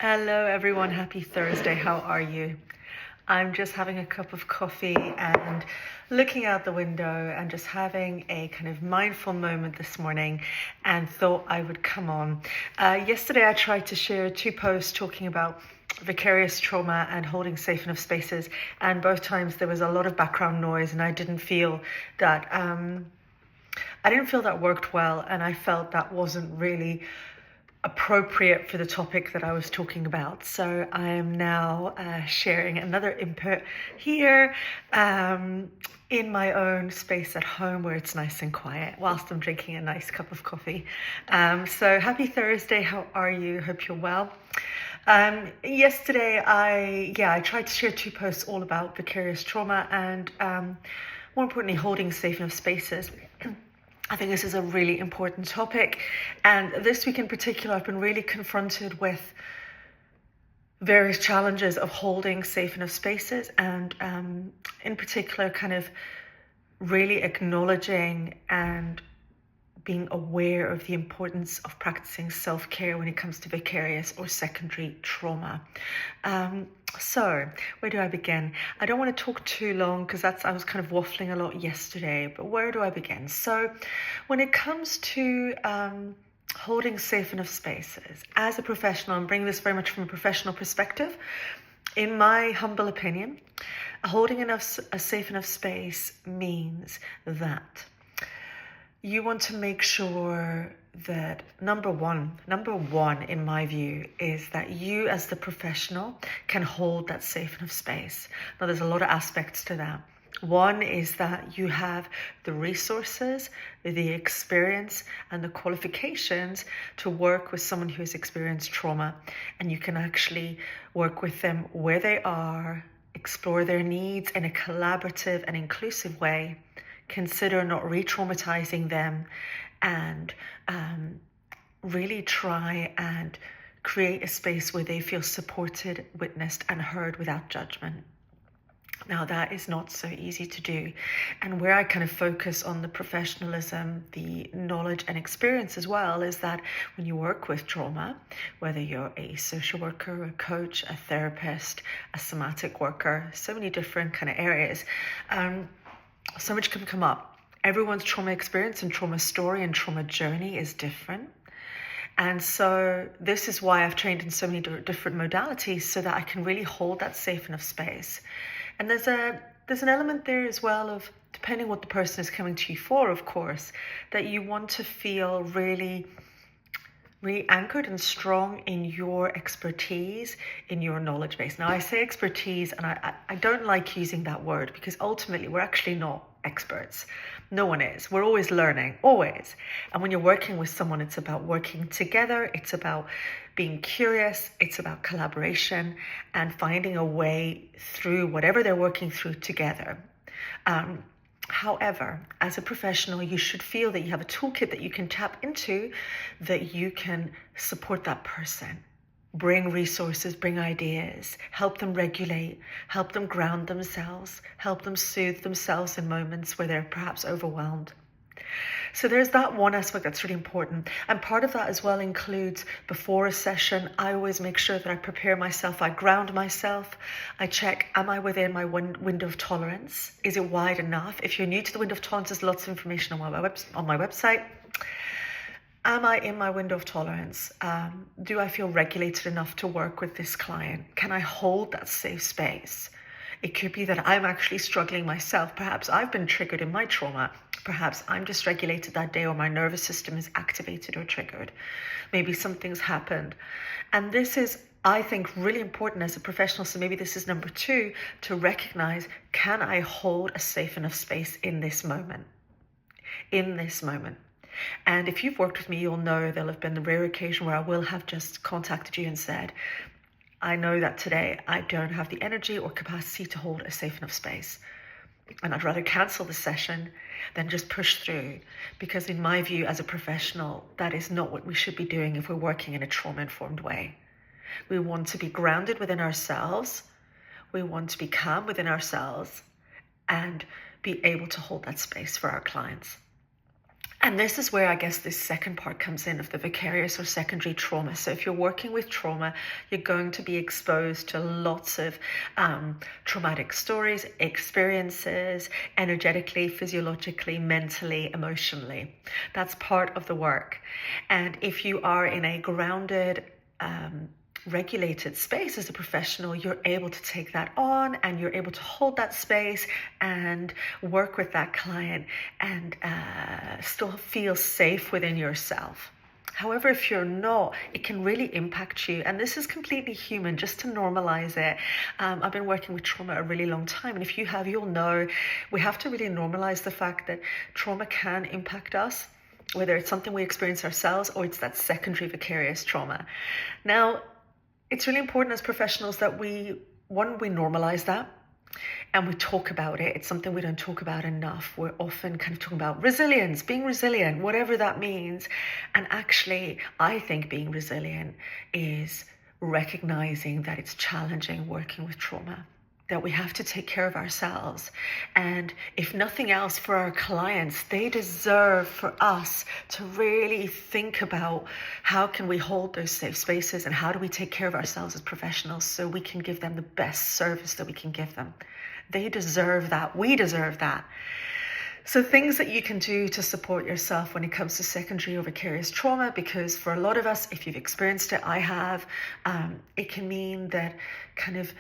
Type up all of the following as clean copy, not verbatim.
Hello, everyone. Happy Thursday. How are you? I'm just having a cup of coffee and looking out the window and just having a kind of mindful moment this morning and thought I would come on. Yesterday, I tried to share two posts talking about vicarious trauma and holding safe enough spaces, and both times there was a lot of background noise, and I didn't feel that worked well, and I felt that wasn't really appropriate for the topic that I was talking about. So I am now sharing another input here in my own space at home where it's nice and quiet whilst I'm drinking a nice cup of coffee. So happy Thursday. How are you? Hope you're well. Yesterday, I tried to share two posts all about vicarious trauma and more importantly, holding safe enough spaces. I think this is a really important topic, and this week in particular, I've been really confronted with various challenges of holding safe enough spaces, and in particular, kind of really acknowledging and being aware of the importance of practicing self-care when it comes to vicarious or secondary trauma. So where do I begin? I don't want to talk too long because I was kind of waffling a lot yesterday, but where do I begin? So when it comes to holding safe enough spaces, as a professional, I'm bringing this very much from a professional perspective. In my humble opinion, holding a safe enough space means that you want to make sure that number one in my view is that you as the professional can hold that safe enough space. Now there's a lot of aspects to that. One is that you have the resources, the experience and the qualifications to work with someone who has experienced trauma, and you can actually work with them where they are, explore their needs in a collaborative and inclusive way, consider not re-traumatizing them, and really try and create a space where they feel supported, witnessed, and heard without judgment. Now, that is not so easy to do. And where I kind of focus on the professionalism, the knowledge and experience as well, is that when you work with trauma, whether you're a social worker, a coach, a therapist, a somatic worker, so many different kind of areas, so much can come up. Everyone's trauma experience and trauma story and trauma journey is different. And so this is why I've trained in so many different modalities, so that I can really hold that safe enough space. And there's an element there as well of, depending what the person is coming to you for, of course, that you want to feel really anchored and strong in your expertise, in your knowledge base. Now, I say expertise, and I don't like using that word, because ultimately we're actually not experts. No one is. We're always learning, always. And when you're working with someone, it's about working together. It's about being curious. It's about collaboration and finding a way through whatever they're working through together. However, as a professional, you should feel that you have a toolkit that you can tap into, that you can support that person, bring resources, bring ideas, help them regulate, help them ground themselves, help them soothe themselves in moments where they're perhaps overwhelmed. So there's that one aspect that's really important. And part of that as well includes, before a session, I always make sure that I prepare myself, I ground myself, I check, am I within my window of tolerance? Is it wide enough? If you're new to the window of tolerance, there's lots of information on my website. Am I in my window of tolerance? Do I feel regulated enough to work with this client? Can I hold that safe space? It could be that I'm actually struggling myself. Perhaps I've been triggered in my trauma. Perhaps I'm dysregulated that day, or my nervous system is activated or triggered. Maybe something's happened. And this is, I think, really important as a professional. So maybe this is number 2, to recognize, can I hold a safe enough space in this moment? In this moment. And if you've worked with me, you'll know there'll have been the rare occasion where I will have just contacted you and said, I know that today I don't have the energy or capacity to hold a safe enough space, and I'd rather cancel the session than just push through, because in my view as a professional, that is not what we should be doing if we're working in a trauma-informed way. We want to be grounded within ourselves, we want to be calm within ourselves, and be able to hold that space for our clients. And this is where I guess this second part comes in of the vicarious or secondary trauma. So if you're working with trauma, you're going to be exposed to lots of traumatic stories, experiences, energetically, physiologically, mentally, emotionally. That's part of the work. And if you are in a grounded, regulated space as a professional, you're able to take that on and you're able to hold that space and work with that client and still feel safe within yourself. However, if you're not, it can really impact you. And this is completely human, just to normalize it. I've been working with trauma a really long time. And if you have, you'll know we have to really normalize the fact that trauma can impact us, whether it's something we experience ourselves or it's that secondary vicarious trauma. Now, it's really important as professionals that we normalize that and we talk about it. It's something we don't talk about enough. We're often kind of talking about resilience, being resilient, whatever that means. And actually, I think being resilient is recognizing that it's challenging working with trauma, that we have to take care of ourselves. And if nothing else, for our clients, they deserve for us to really think about how can we hold those safe spaces and how do we take care of ourselves as professionals so we can give them the best service that we can give them. They deserve that. We deserve that. So things that you can do to support yourself when it comes to secondary or vicarious trauma, because for a lot of us, if you've experienced it, I have, it can mean that kind of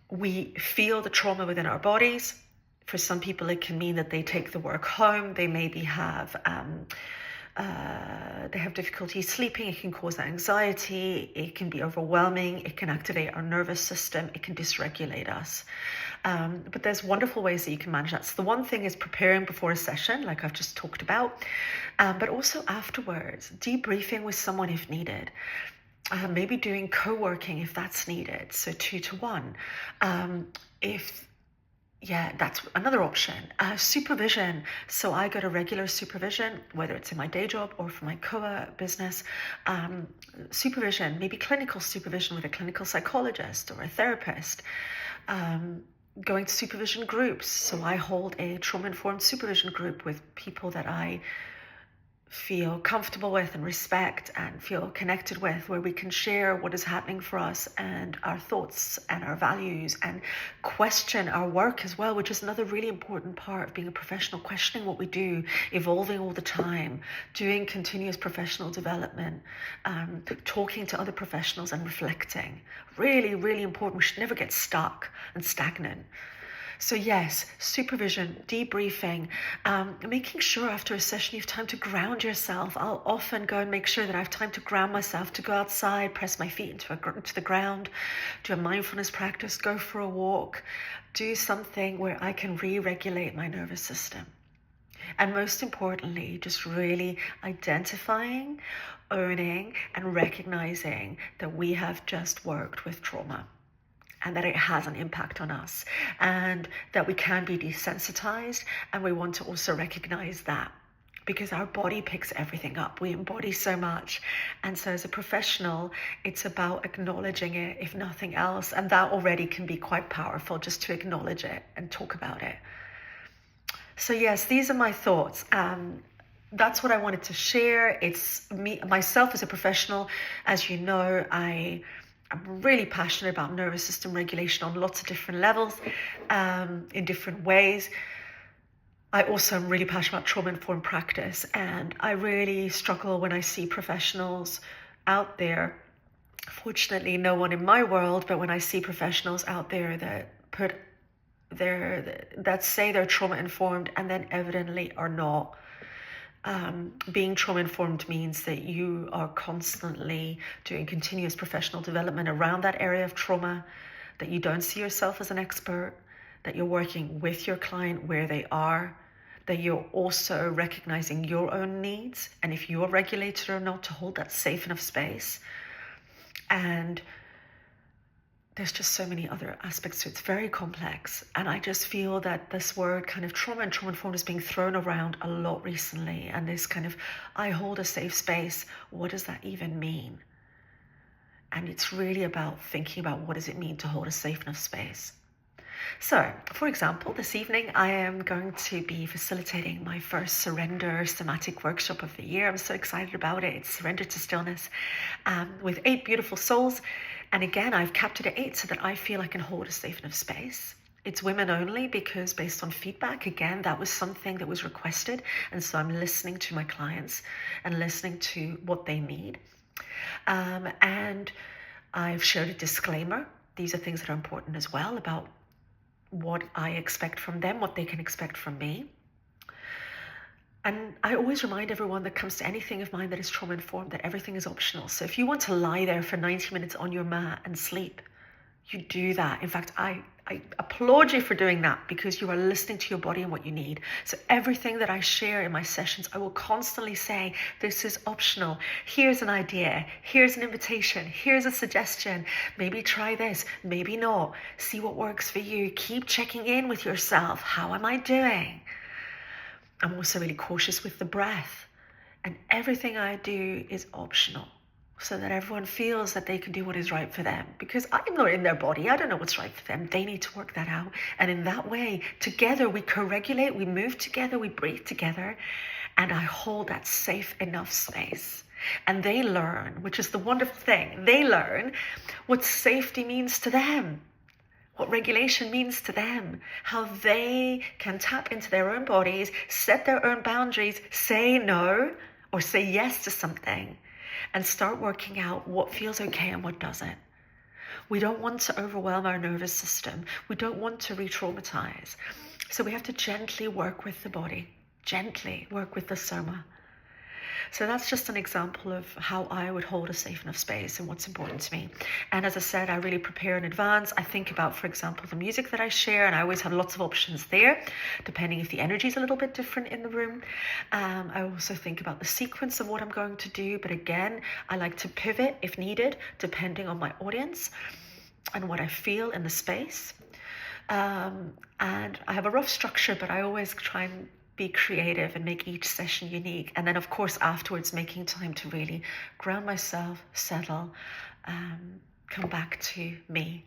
we feel the trauma within our bodies. For some people, it can mean that they take the work home. They maybe have difficulty sleeping. It can cause anxiety. It can be overwhelming. It can activate our nervous system. It can dysregulate us. But there's wonderful ways that you can manage that. So the one thing is preparing before a session, like I've just talked about, but also afterwards, debriefing with someone if needed. Maybe doing co-working if that's needed, so 2-to-1. That's another option. Supervision. So I go to regular supervision, whether it's in my day job or for my COA business. Supervision, maybe clinical supervision with a clinical psychologist or a therapist. Going to supervision groups. So I hold a trauma-informed supervision group with people that I feel comfortable with and respect and feel connected with, where we can share what is happening for us and our thoughts and our values and question our work as well, which is another really important part of being a professional, questioning what we do, evolving all the time, doing continuous professional development, talking to other professionals and reflecting. Really, really important. We should never get stuck and stagnant. So yes, supervision, debriefing, making sure after a session you have time to ground yourself. I'll often go and make sure that I have time to ground myself, to go outside, press my feet into the ground, do a mindfulness practice, go for a walk, do something where I can re-regulate my nervous system. And most importantly, just really identifying, owning, and recognizing that we have just worked with trauma, and that it has an impact on us, and that we can be desensitized. And we want to also recognize that, because our body picks everything up. We embody so much. And so as a professional, it's about acknowledging it, if nothing else. And that already can be quite powerful, just to acknowledge it and talk about it. So yes, these are my thoughts. That's what I wanted to share. It's myself as a professional. As you know, I'm really passionate about nervous system regulation on lots of different levels, in different ways. I also am really passionate about trauma-informed practice, and I really struggle when I see professionals out there. Fortunately, no one in my world, but when I see professionals out there that say they're trauma-informed and then evidently are not. Being trauma-informed means that you are constantly doing continuous professional development around that area of trauma, that you don't see yourself as an expert, that you're working with your client where they are, that you're also recognizing your own needs, and if you are regulated or not, to hold that safe enough space. And there's just so many other aspects to it. It's very complex. And I just feel that this word kind of trauma and trauma-informed is being thrown around a lot recently. And this kind of, I hold a safe space, what does that even mean? And it's really about thinking about what does it mean to hold a safe enough space. So, for example, this evening I am going to be facilitating my first surrender somatic workshop of the year. I'm so excited about it. It's Surrender to Stillness, with 8 beautiful souls. And again, I've capped it at 8 so that I feel I can hold a safe enough space. It's women only because based on feedback, again, that was something that was requested. And so I'm listening to my clients and listening to what they need. And I've shared a disclaimer. These are things that are important as well about what I expect from them, what they can expect from me. And I always remind everyone that comes to anything of mine that is trauma-informed that everything is optional. So if you want to lie there for 90 minutes on your mat and sleep, you do that. In fact, I applaud you for doing that because you are listening to your body and what you need. So everything that I share in my sessions, I will constantly say, this is optional. Here's an idea. Here's an invitation. Here's a suggestion. Maybe try this, maybe not. See what works for you. Keep checking in with yourself. How am I doing? I'm also really cautious with the breath. And everything I do is optional, so that everyone feels that they can do what is right for them. Because I'm not in their body. I don't know what's right for them. They need to work that out. And in that way, together we co-regulate, we move together, we breathe together. And I hold that safe enough space. And they learn, which is the wonderful thing, they learn what safety means to them, what regulation means to them, how they can tap into their own bodies, set their own boundaries, say no or say yes to something, and start working out what feels okay and what doesn't. We don't want to overwhelm our nervous system. We don't want to re-traumatize. So we have to gently work with the body, gently work with the soma. So that's just an example of how I would hold a safe enough space and what's important to me. And as I said, I really prepare in advance. I think about, for example, the music that I share, and I always have lots of options there, depending if the energy is a little bit different in the room. I also think about the sequence of what I'm going to do. But again, I like to pivot if needed, depending on my audience and what I feel in the space. And I have a rough structure, but I always try and be creative and make each session unique. And then, of course, afterwards, making time to really ground myself, settle, come back to me.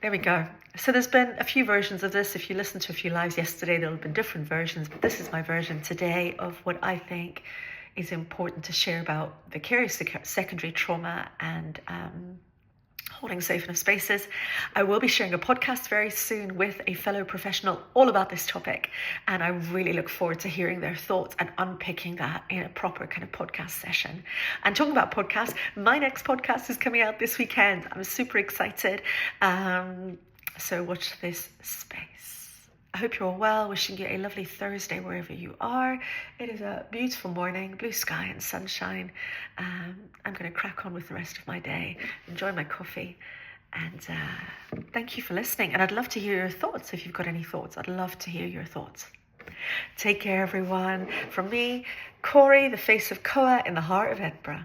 There we go. So there's been a few versions of this. If you listened to a few lives yesterday, there'll have been different versions, but this is my version today of what I think is important to share about vicarious secondary trauma and holding safe enough spaces. I will be sharing a podcast very soon with a fellow professional all about this topic, and I really look forward to hearing their thoughts and unpicking that in a proper kind of podcast session. And talking about podcasts, my next podcast is coming out this weekend. I'm super excited. So watch this space. I hope you're all well. Wishing you a lovely Thursday wherever you are. It is a beautiful morning, blue sky and sunshine. I'm going to crack on with the rest of my day, enjoy my coffee, and thank you for listening. And I'd love to hear your thoughts. If you've got any thoughts, I'd love to hear your thoughts. Take care, everyone. From me, Corey, the face of Koa in the heart of Edinburgh.